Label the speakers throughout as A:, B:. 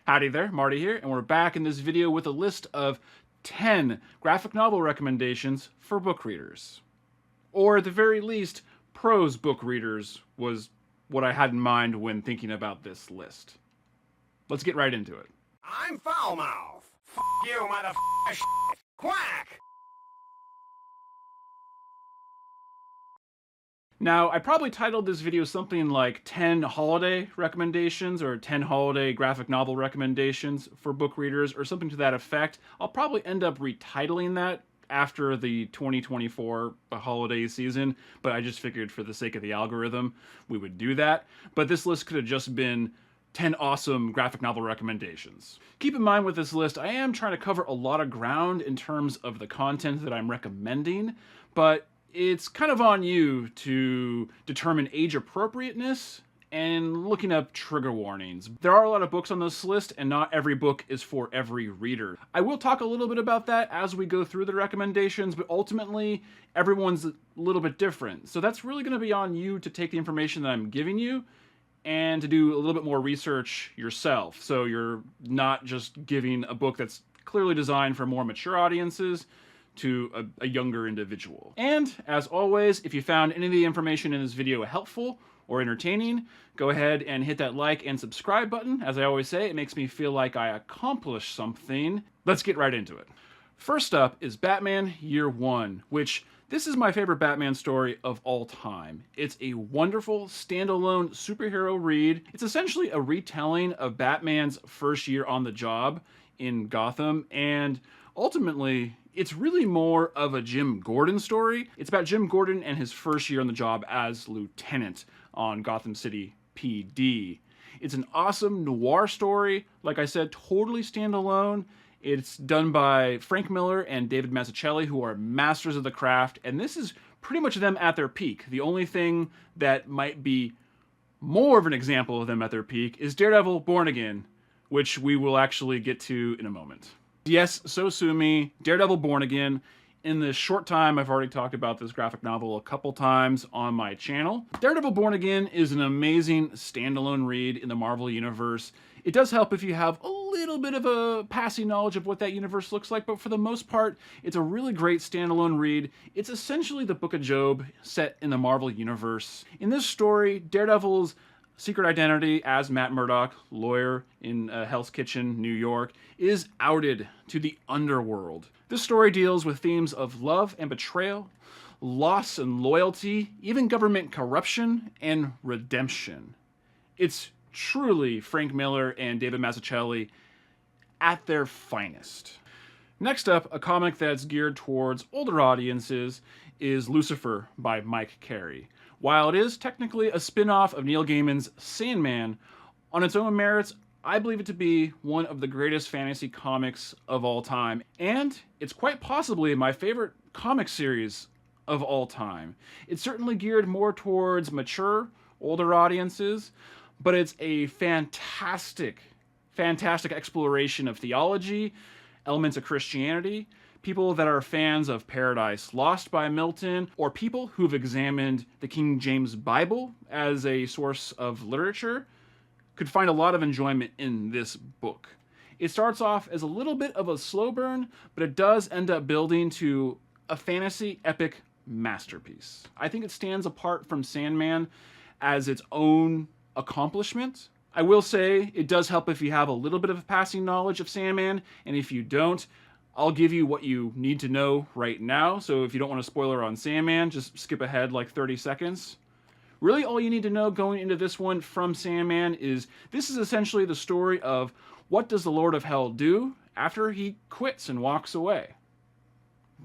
A: Howdy there, Marty here, and we're back in this video with a list of 10 graphic novel recommendations for book readers. Or at the very least, prose book readers was what I had in mind when thinking about this list. Let's get right into it.
B: I'm Foulmouth. F you, motherfucker. Quack!
A: Now, I probably titled this video something like 10 holiday recommendations or 10 holiday graphic novel recommendations for book readers or something to that effect. I'll probably end up retitling that after the 2024 holiday season, but I just figured for the sake of the algorithm, we would do that. But this list could have just been 10 awesome graphic novel recommendations. Keep in mind with this list, I am trying to cover a lot of ground in terms of the content that I'm recommending, but it's kind of on you to determine age appropriateness and looking up trigger warnings. There are a lot of books on this list, and not every book is for every reader. I will talk a little bit about that as we go through the recommendations, but ultimately, everyone's a little bit different. So that's really going to be on you to take the information that I'm giving you and to do a little bit more research yourself. So you're not just giving a book that's clearly designed for more mature audiences to a younger individual. And as always, if you found any of the information in this video helpful or entertaining, go ahead and hit that like and subscribe button. As I always say, it makes me feel like I accomplished something. Let's get right into it. First up is Batman Year One, which this is my favorite Batman story of all time. It's a wonderful standalone superhero read. It's essentially a retelling of Batman's first year on the job in Gotham, and ultimately, it's really more of a Jim Gordon story. It's about Jim Gordon and his first year on the job as lieutenant on Gotham City PD. It's an awesome noir story. Like I said, totally standalone. It's done by Frank Miller and David Mazzucchelli, who are masters of the craft, and this is pretty much them at their peak. The only thing that might be more of an example of them at their peak is Daredevil Born Again, which we will actually get to in a moment. Yes, so sue me, Daredevil Born Again. In this short time, I've already talked about this graphic novel a couple times on my channel. Daredevil Born Again is an amazing standalone read in the Marvel Universe. It does help if you have a little bit of a passing knowledge of what that universe looks like, but for the most part, it's a really great standalone read. It's essentially the Book of Job set in the Marvel Universe. In this story, Daredevil's secret identity as Matt Murdock, lawyer in Hell's Kitchen, New York, is outed to the underworld. This story deals with themes of love and betrayal, loss and loyalty, even government corruption, and redemption. It's truly Frank Miller and David Mazzucchelli at their finest. Next up, a comic that's geared towards older audiences is Lucifer by Mike Carey. While it is technically a spin-off of Neil Gaiman's Sandman, on its own merits, I believe it to be one of the greatest fantasy comics of all time, and it's quite possibly my favorite comic series of all time. It's certainly geared more towards mature, older audiences, but it's a fantastic exploration of theology, elements of Christianity, people that are fans of Paradise Lost by Milton, or people who've examined the King James Bible as a source of literature, could find a lot of enjoyment in this book. It starts off as a little bit of a slow burn, but it does end up building to a fantasy epic masterpiece. I think it stands apart from Sandman as its own accomplishment. I will say it does help if you have a little bit of passing knowledge of Sandman, and if you don't, I'll give you what you need to know right now, so if you don't want a spoiler on Sandman, just skip ahead like 30 seconds. Really, all you need to know going into this one from Sandman is this is essentially the story of what does the Lord of Hell do after he quits and walks away.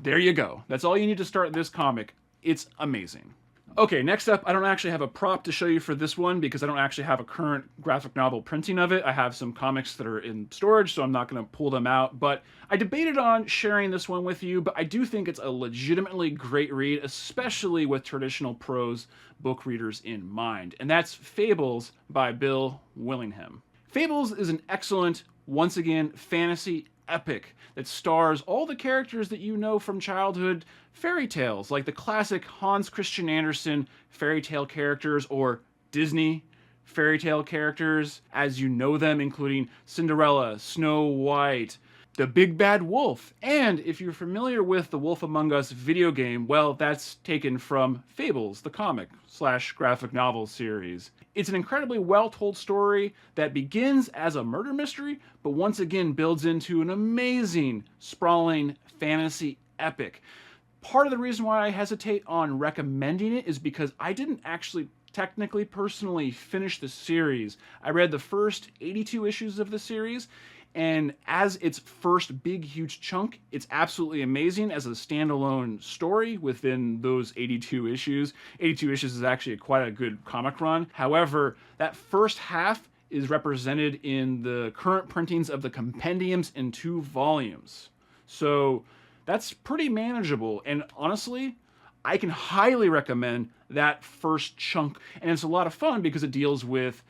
A: There you go. That's all you need to start this comic. It's amazing. Okay, next up, I don't actually have a prop to show you for this one because I don't actually have a current graphic novel printing of it. I have some comics that are in storage, so I'm not going to pull them out. But I debated on sharing this one with you, but I do think it's a legitimately great read, especially with traditional prose book readers in mind. And that's Fables by Bill Willingham. Fables is an excellent, once again, fantasy epic that stars all the characters that you know from childhood fairy tales, like the classic Hans Christian Andersen fairy tale characters or Disney fairy tale characters as you know them, including Cinderella, Snow White, the Big Bad Wolf, and if you're familiar with the Wolf Among Us video game, well, that's taken from Fables, the comic / graphic novel series. It's an incredibly well-told story that begins as a murder mystery, but once again builds into an amazing, sprawling fantasy epic. Part of the reason why I hesitate on recommending it is because I didn't actually technically personally finish the series. I read the first 82 issues of the series, and as its first big, huge chunk, it's absolutely amazing as a standalone story within those 82 issues. 82 issues is actually quite a good comic run. However, that first half is represented in the current printings of the compendiums in 2 volumes. So that's pretty manageable, and honestly, I can highly recommend that first chunk, and it's a lot of fun because it deals with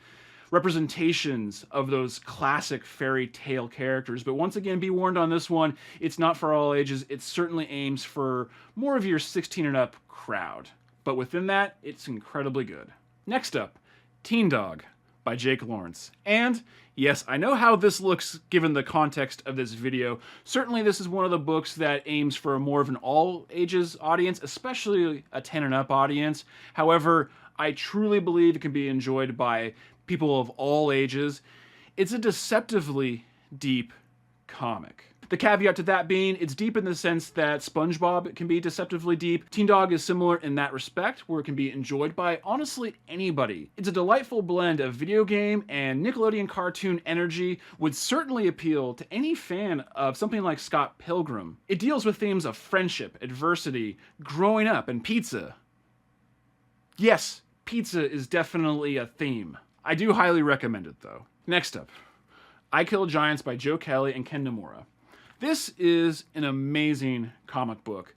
A: representations of those classic fairy tale characters. But once again, be warned on this one, it's not for all ages. It certainly aims for more of your 16 and up crowd. But within that, it's incredibly good. Next up, Teen Dog by Jake Lawrence. And yes, I know how this looks given the context of this video. Certainly this is one of the books that aims for more of an all ages audience, especially a 10 and up audience. However, I truly believe it can be enjoyed by people of all ages. It's a deceptively deep comic. The caveat to that being, it's deep in the sense that SpongeBob can be deceptively deep. Teen Dog is similar in that respect, where it can be enjoyed by honestly anybody. It's a delightful blend of video game and Nickelodeon cartoon energy, would certainly appeal to any fan of something like Scott Pilgrim. It deals with themes of friendship, adversity, growing up, and pizza. Yes, pizza is definitely a theme. I do highly recommend it though. Next up, I Kill Giants by Joe Kelly and Ken Nomura. This is an amazing comic book.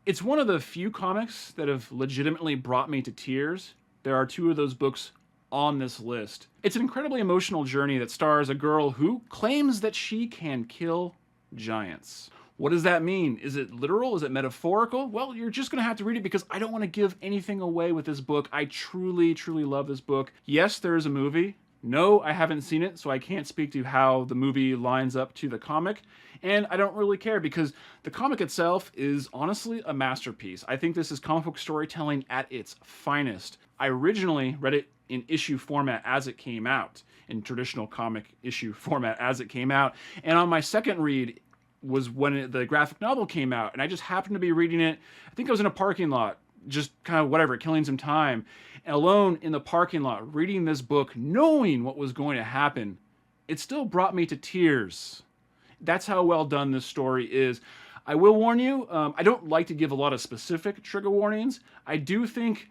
A: It's one of the few comics that have legitimately brought me to tears. There are 2 of those books on this list. It's an incredibly emotional journey that stars a girl who claims that she can kill giants. What does that mean? Is it literal? Is it metaphorical? Well, you're just going to have to read it because I don't want to give anything away with this book. I truly, truly love this book. Yes, there is a movie. No, I haven't seen it, so I can't speak to how the movie lines up to the comic. And I don't really care because the comic itself is honestly a masterpiece. I think this is comic book storytelling at its finest. I originally read it in issue format as it came out, in traditional comic issue format as it came out. And on my second read, was when the graphic novel came out, and I just happened to be reading it. I think I was in a parking lot, just kind of whatever, killing some time, and alone in the parking lot, reading this book, knowing what was going to happen. It still brought me to tears. That's how well done this story is. I will warn you, I don't like to give a lot of specific trigger warnings. I do think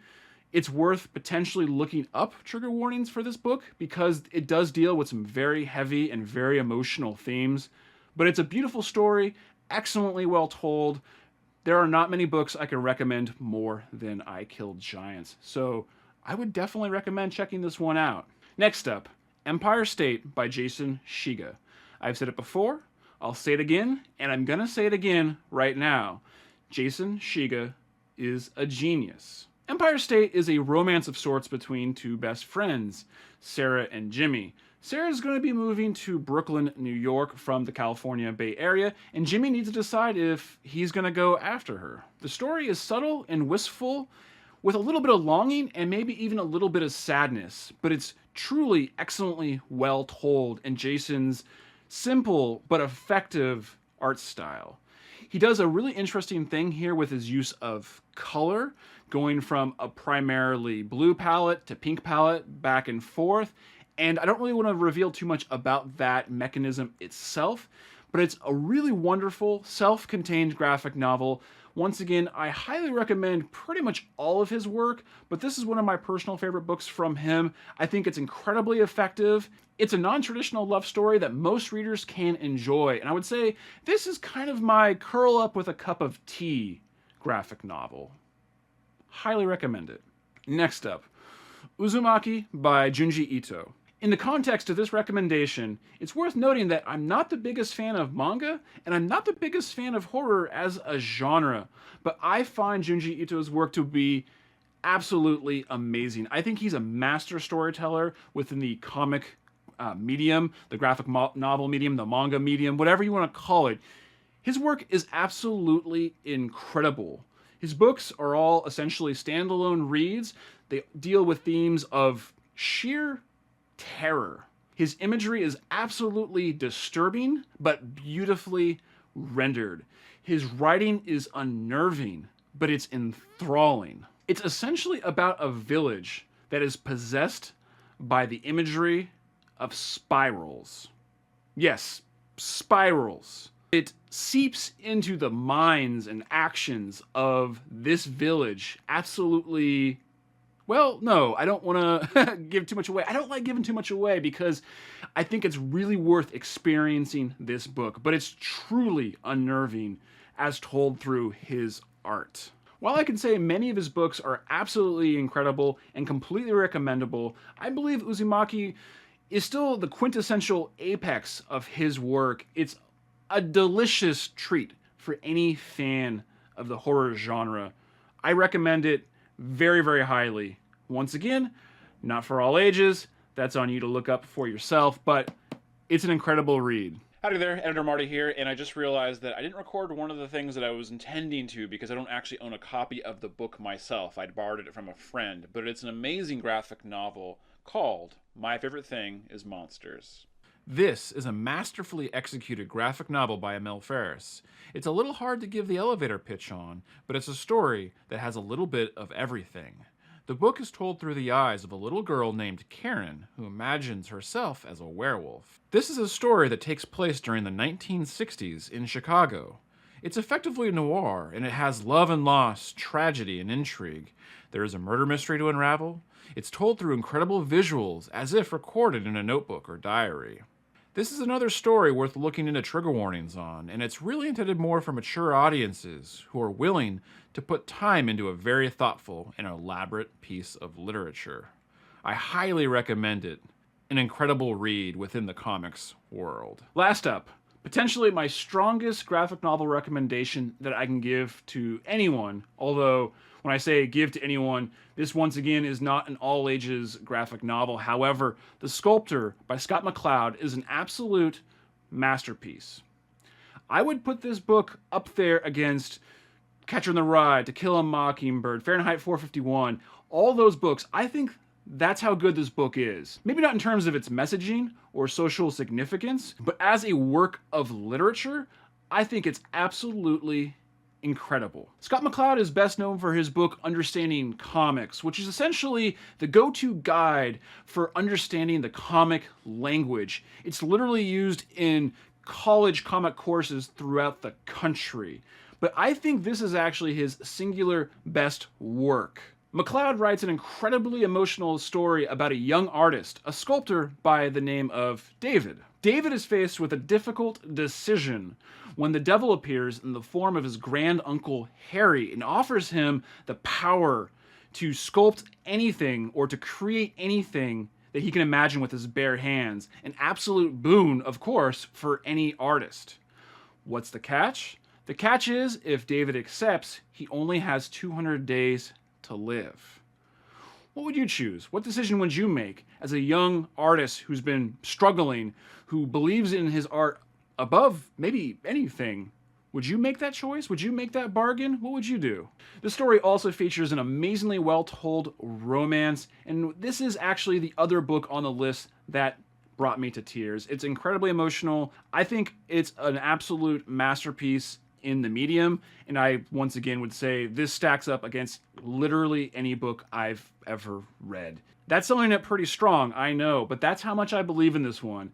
A: it's worth potentially looking up trigger warnings for this book because it does deal with some very heavy and very emotional themes. But it's a beautiful story, excellently well told. There are not many books I can recommend more than I Killed Giants. So I would definitely recommend checking this one out. Next up, Empire State by Jason Shiga. I've said it before, I'll say it again, and I'm gonna say it again right now. Jason Shiga is a genius. Empire State is a romance of sorts between 2 best friends, Sarah and Jimmy. Sarah's going to be moving to Brooklyn, New York from the California Bay Area, and Jimmy needs to decide if he's going to go after her. The story is subtle and wistful, with a little bit of longing and maybe even a little bit of sadness, but it's truly excellently well told in Jason's simple but effective art style. He does a really interesting thing here with his use of color, going from a primarily blue palette to pink palette, back and forth. And I don't really want to reveal too much about that mechanism itself, but it's a really wonderful, self-contained graphic novel. Once again, I highly recommend pretty much all of his work, but this is one of my personal favorite books from him. I think it's incredibly effective. It's a non-traditional love story that most readers can enjoy, and I would say this is kind of my curl up with a cup of tea graphic novel. Highly recommend it. Next up, Uzumaki by Junji Ito. In the context of this recommendation, it's worth noting that I'm not the biggest fan of manga, and I'm not the biggest fan of horror as a genre, but I find Junji Ito's work to be absolutely amazing. I think he's a master storyteller within the comic medium, the graphic novel medium, the manga medium, whatever you want to call it. His work is absolutely incredible. His books are all essentially standalone reads. They deal with themes of sheer terror. His imagery is absolutely disturbing, but beautifully rendered. His writing is unnerving, but it's enthralling. It's essentially about a village that is possessed by the imagery of spirals. Yes, spirals. It seeps into the minds and actions of this village absolutely. Well, no, I don't want to give too much away. I don't like giving too much away because I think it's really worth experiencing this book, but it's truly unnerving as told through his art. While I can say many of his books are absolutely incredible and completely recommendable, I believe Uzumaki is still the quintessential apex of his work. It's a delicious treat for any fan of the horror genre. I recommend it very, very highly. Once again, not for all ages. That's on you to look up for yourself, but it's an incredible read. Howdy there, Editor Marty here, and I just realized that I didn't record one of the things that I was intending to because I don't actually own a copy of the book myself. I'd borrowed it from a friend, but it's an amazing graphic novel called My Favorite Thing is Monsters. This is a masterfully executed graphic novel by Emil Ferris. It's a little hard to give the elevator pitch on, but it's a story that has a little bit of everything. The book is told through the eyes of a little girl named Karen, who imagines herself as a werewolf. This is a story that takes place during the 1960s in Chicago. It's effectively noir, and it has love and loss, tragedy, and intrigue. There is a murder mystery to unravel. It's told through incredible visuals, as if recorded in a notebook or diary. This is another story worth looking into trigger warnings on, and it's really intended more for mature audiences who are willing to put time into a very thoughtful and elaborate piece of literature. I highly recommend it. An incredible read within the comics world. Last up, potentially my strongest graphic novel recommendation that I can give to anyone, although when I say give to anyone, this once again is not an all-ages graphic novel. However, The Sculptor by Scott McCloud is an absolute masterpiece. I would put this book up there against Catcher in the Rye, To Kill a Mockingbird, Fahrenheit 451, all those books. I think that's how good this book is. Maybe not in terms of its messaging or social significance, but as a work of literature, I think it's absolutely incredible. Scott McCloud is best known for his book Understanding Comics, which is essentially the go-to guide for understanding the comic language. It's literally used in college comic courses throughout the country. But I think this is actually his singular best work. McCloud writes an incredibly emotional story about a young artist, a sculptor by the name of David. David is faced with a difficult decision when the devil appears in the form of his grand uncle Harry and offers him the power to sculpt anything or to create anything that he can imagine with his bare hands. An absolute boon, of course, for any artist. What's the catch? The catch is, if David accepts, he only has 200 days to live. What would you choose? What decision would you make as a young artist who's been struggling, who believes in his art above maybe anything? Would you make that choice? Would you make that bargain? What would you do? The story also features an amazingly well-told romance, and this is actually the other book on the list that brought me to tears. It's incredibly emotional. I think it's an absolute masterpiece in the medium, and I once again would say this stacks up against literally any book I've ever read. That's selling it pretty strong, I know, but that's how much I believe in this one.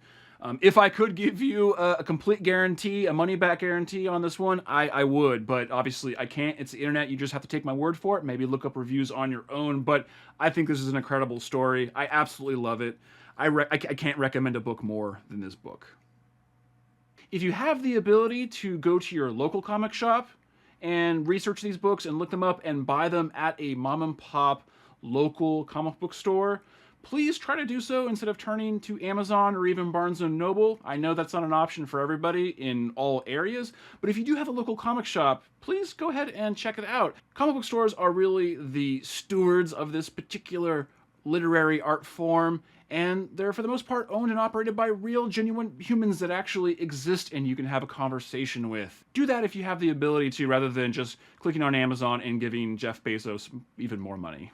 A: If I could give you a complete guarantee, a money-back guarantee on this one, I would, but obviously I can't. It's the internet. You just have to take my word for it. Maybe look up reviews on your own, but I think this is an incredible story. I absolutely love it. I can't recommend a book more than this book. If you have the ability to go to your local comic shop and research these books and look them up and buy them at a mom and pop local comic book store, please try to do so instead of turning to Amazon or even Barnes & Noble. I know that's not an option for everybody in all areas, but if you do have a local comic shop, please go ahead and check it out. Comic book stores are really the stewards of this particular literary art form, and they're for the most part owned and operated by real, genuine humans that actually exist and you can have a conversation with. Do that if you have the ability to, rather than just clicking on Amazon and giving Jeff Bezos even more money.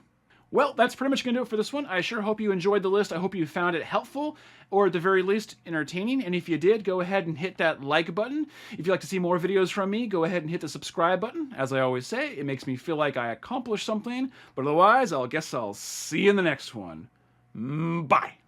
A: Well, that's pretty much going to do it for this one. I sure hope you enjoyed the list. I hope you found it helpful, or at the very least, entertaining. And if you did, go ahead and hit that like button. If you'd like to see more videos from me, go ahead and hit the subscribe button. As I always say, it makes me feel like I accomplished something. But otherwise, I guess I'll see you in the next one. Bye.